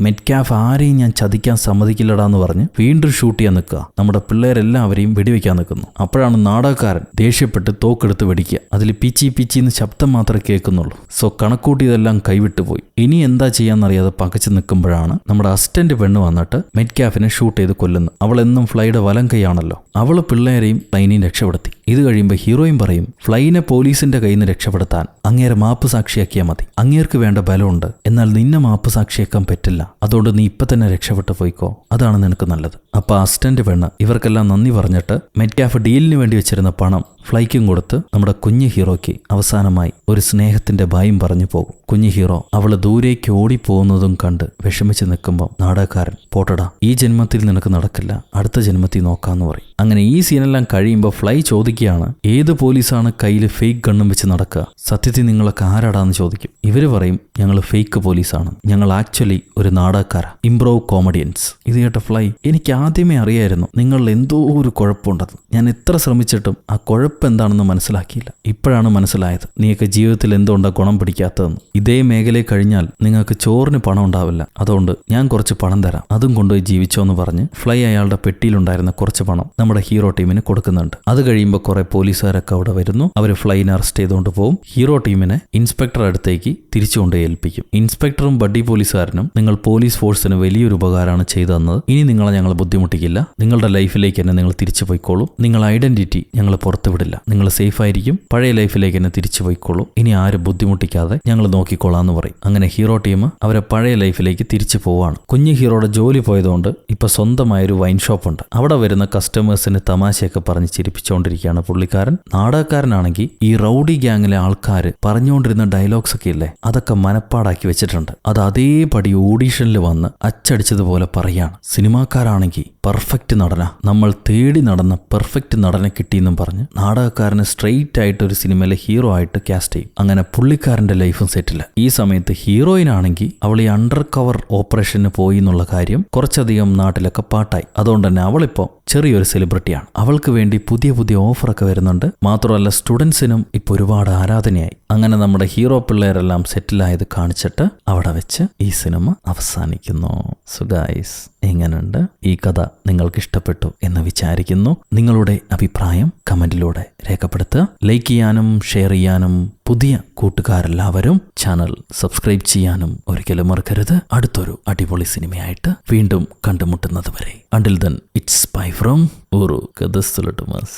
മെറ്റ്കാഫ് ആരെയും ഞാൻ ചതിക്കാൻ സമ്മതിക്കില്ലടാന്ന് പറഞ്ഞ് വീണ്ടും ഷൂട്ട് ചെയ്യാൻ നിൽക്കുക. നമ്മുടെ പിള്ളേരെല്ലാവരെയും വെടിവെക്കാൻ നിൽക്കുന്നു. അപ്പോഴാണ് നാടകക്കാരൻ ദേഷ്യപ്പെട്ട് തോക്കെടുത്ത് വെടിക്കുക. അതിൽ പിച്ചി പിച്ചിന്ന് ശബ്ദം മാത്രമേ കേൾക്കുന്നുള്ളൂ. സോ കണക്കൂട്ടിയതെല്ലാം കൈവിട്ടുപോയി. ഇനി എന്താ ചെയ്യാന്നറിയാതെ പകച്ചു നിൽക്കുമ്പോഴാണ് നമ്മുടെ അസിസ്റ്റന്റ് പെണ്ണ് വന്നിട്ട് മെറ്റ്കാഫിനെ ഷൂട്ട് ചെയ്ത് കൊല്ലുന്നു. അവൾ എന്നും ഫ്ലൈയുടെ വലം കൈയാണല്ലോ. അവള് പിള്ളേരെയും ഫ്ലൈനെയും രക്ഷപ്പെടുത്തി. ഇത് കഴിയുമ്പോൾ ഹീറോയും പറയും, ഫ്ലൈനെ പോലീസിന്റെ കയ്യിൽ നിന്ന് രക്ഷപ്പെടുത്താൻ അങ്ങേരെ മാപ്പ് സാക്ഷിയാക്കിയാൽ മതി. അങ്ങേർക്ക് വേണ്ട ബലമുണ്ട്, എന്നാൽ നിന്നെ മാപ്പ് സാക്ഷിയാക്കാൻ പറ്റില്ല. അതുകൊണ്ട് നീ ഇപ്പൊ തന്നെ രക്ഷപ്പെട്ടു പോയിക്കോ, അതാണ് നിനക്ക് നല്ലത്. അപ്പൊ അസിസ്റ്റന്റ് പെണ്ണ് ഇവർക്കെല്ലാം നന്ദി പറഞ്ഞിട്ട് മെറ്റ്കാഫ് ഡീലിന് വേണ്ടി വെച്ചിരുന്ന പണം ഫ്ലൈക്കും കൊടുത്ത് നമ്മുടെ കുഞ്ഞു ഹീറോയ്ക്ക് അവസാനമായി ഒരു സ്നേഹത്തിന്റെ ഭയം പറഞ്ഞു പോകും. കുഞ്ഞു ഹീറോ അവള് ദൂരേക്ക് ഓടിപ്പോകുന്നതും കണ്ട് വിഷമിച്ച് നിൽക്കുമ്പോൾ നാടകക്കാരൻ, പോട്ടടാ, ഈ ജന്മത്തിൽ നിനക്ക് നടക്കില്ല, അടുത്ത ജന്മത്തിൽ നോക്കാന്ന് പറയും. അങ്ങനെ ഈ സീനെല്ലാം കഴിയുമ്പോൾ ഫ്ലൈ ചോദിക്കുകയാണ്, ഏത് പോലീസാണ് കയ്യിൽ ഫേക്ക് ഗണ്ണും വെച്ച് നടക്കുക? സത്യത്തിൽ നിങ്ങളൊക്കെ ആരാടാന്ന് ചോദിക്കും. ഇവര് പറയും, ഞങ്ങൾ ഫേക്ക് പോലീസാണ്, ഞങ്ങൾ ആക്ച്വലി ഒരു നാടകക്കാരാ, ഇംപ്രോവ് കോമഡിയൻസ്. ഇത് കേട്ട ഫ്ലൈ, എനിക്ക് ആദ്യമേ അറിയായിരുന്നു നിങ്ങളിൽ എന്തോ ഒരു കുഴപ്പമുണ്ടെന്ന്. ഞാൻ എത്ര ശ്രമിച്ചിട്ടും ആ കുഴപ്പം എന്താണെന്ന് മനസ്സിലാക്കിയില്ല. ഇപ്പോഴാണ് മനസ്സിലായത് നീയൊക്കെ ജീവിതത്തിൽ എന്തുകൊണ്ടാ ഗുണം പിടിക്കാത്തതെന്ന്. ഇതേ മേഖലയിൽ കഴിഞ്ഞാൽ നിങ്ങൾക്ക് ചോറിന് പണം ഉണ്ടാവില്ല, അതുകൊണ്ട് ഞാൻ കുറച്ച് പണം തരാം, അതും കൊണ്ടുപോയി ജീവിച്ചോ എന്ന് പറഞ്ഞ് ഫ്ലൈ അയാളുടെ പെട്ടിയിലുണ്ടായിരുന്ന കുറച്ച് പണം നമ്മുടെ ഹീറോ ടീമിന് കൊടുക്കുന്നുണ്ട്. അത് കഴിയുമ്പോൾ കുറെ പോലീസുകാരൊക്കെ അവിടെ വരുന്നു. അവർ ഫ്ലൈനെ അറസ്റ്റ് ചെയ്തുകൊണ്ട് പോകും. ഹീറോ ടീമിനെ ഇൻസ്പെക്ടർ അടുത്തേക്ക് തിരിച്ചുകൊണ്ട് ഏൽപ്പിക്കും. ഇൻസ്പെക്ടറും ബഡ്ഡി പോലീസുകാരനും, നിങ്ങൾ പോലീസ് ഫോഴ്സിന് വലിയൊരു ഉപകാരമാണ് ചെയ്തു തന്നത്, ഇനി നിങ്ങളെ ഞങ്ങൾ ബുദ്ധിമുട്ടിക്കില്ല, നിങ്ങളുടെ ലൈഫിലേക്ക് തന്നെ നിങ്ങൾ തിരിച്ചു പോയിക്കോളൂ, നിങ്ങൾ ഐഡന്റിറ്റി ഞങ്ങൾ പുറത്തു വിടില്ല, നിങ്ങൾ സേഫ് ആയിരിക്കും, പഴയ ലൈഫിലേക്ക് തന്നെ തിരിച്ചു പോയിക്കോളൂ, ഇനി ആരും ബുദ്ധിമുട്ടിക്കാതെ ഞങ്ങൾ നോക്കിക്കോളാന്ന് പറയും. അങ്ങനെ ഹീറോ ടീം അവരെ പഴയ ലൈഫിലേക്ക് തിരിച്ചു പോവാണ്. കുഞ്ഞു ഹീറോയുടെ ജോലി പോയതുകൊണ്ട് ഇപ്പൊ സ്വന്തമായൊരു വൈൻ ഷോപ്പ് ഉണ്ട്. അവിടെ വരുന്ന കസ്റ്റമേഴ്സിന് തമാശയൊക്കെ പറഞ്ഞ് ചിരിപ്പിച്ചുകൊണ്ടിരിക്കുകയാണ് പുള്ളിക്കാരൻ. നാടകക്കാരനാണെങ്കിൽ ഈ റൗഡി ഗ്യാങ്ങിലെ ആൾക്കാർ പറഞ്ഞുകൊണ്ടിരുന്ന ഡയലോഗ്സ് ഒക്കെ ഇല്ലേ, അതൊക്കെ മനപ്പാടാക്കി വെച്ചിട്ടുണ്ട്. അത് അതേപടി ഓഡീഷനിൽ വന്ന് അച്ചടിച്ചതുപോലെ പറയാണ്. സിനിമാക്കാരാണെങ്കിൽ പെർഫെക്റ്റ് നടന, നമ്മൾ തേടി നടന്ന പെർഫെക്റ്റ് നടനെ കിട്ടിയെന്നും പറഞ്ഞ് നാടകക്കാരന് സ്ട്രെയിറ്റ് ആയിട്ട് ഒരു സിനിമയിലെ ഹീറോ ആയിട്ട് കാസ്റ്റ് ചെയ്യും. അങ്ങനെ പുള്ളിക്കാരന്റെ ലൈഫും സെറ്റില്ല. ഈ സമയത്ത് ഹീറോയിൻ ആണെങ്കിൽ അവൾ ഈ അണ്ടർ കവർ ഓപ്പറേഷന് പോയി എന്നുള്ള കാര്യം കുറച്ചധികം നാട്ടിലൊക്കെ പാട്ടായി. അതുകൊണ്ട് തന്നെ അവളിപ്പോ ചെറിയൊരു സെലിബ്രിറ്റിയാണ്. അവൾക്ക് വേണ്ടി പുതിയ പുതിയ ഓഫറൊക്കെ വരുന്നുണ്ട്. മാത്രമല്ല സ്റ്റുഡൻസിനും ഇപ്പൊ ഒരുപാട് ആരാധനയായി. അങ്ങനെ നമ്മുടെ ഹീറോ പിള്ളേരെല്ലാം സെറ്റിലായത് കാണിച്ചിട്ട് അവിടെ വെച്ച് ഈ സിനിമ അവസാനിക്കുന്നു. സോ ഗൈസ്, എങ്ങനെയുണ്ട് ഈ കഥ? നിങ്ങൾക്ക് ഇഷ്ടപ്പെട്ടു എന്ന് വിചാരിക്കുന്നു. നിങ്ങളുടെ അഭിപ്രായം കമന്റിലൂടെ രേഖപ്പെടുത്തുക. ലൈക്ക് ചെയ്യാനും ഷെയർ ചെയ്യാനും പുതിയ കൂട്ടുകാരെല്ലാവരും ചാനൽ സബ്സ്ക്രൈബ് ചെയ്യാനും ഒരിക്കലും മറക്കരുത്. അടുത്തൊരു അടിപൊളി സിനിമയായിട്ട് വീണ്ടും കണ്ടുമുട്ടുന്നത് വരെ, until then, it's bye from Uru Kadastulatumas.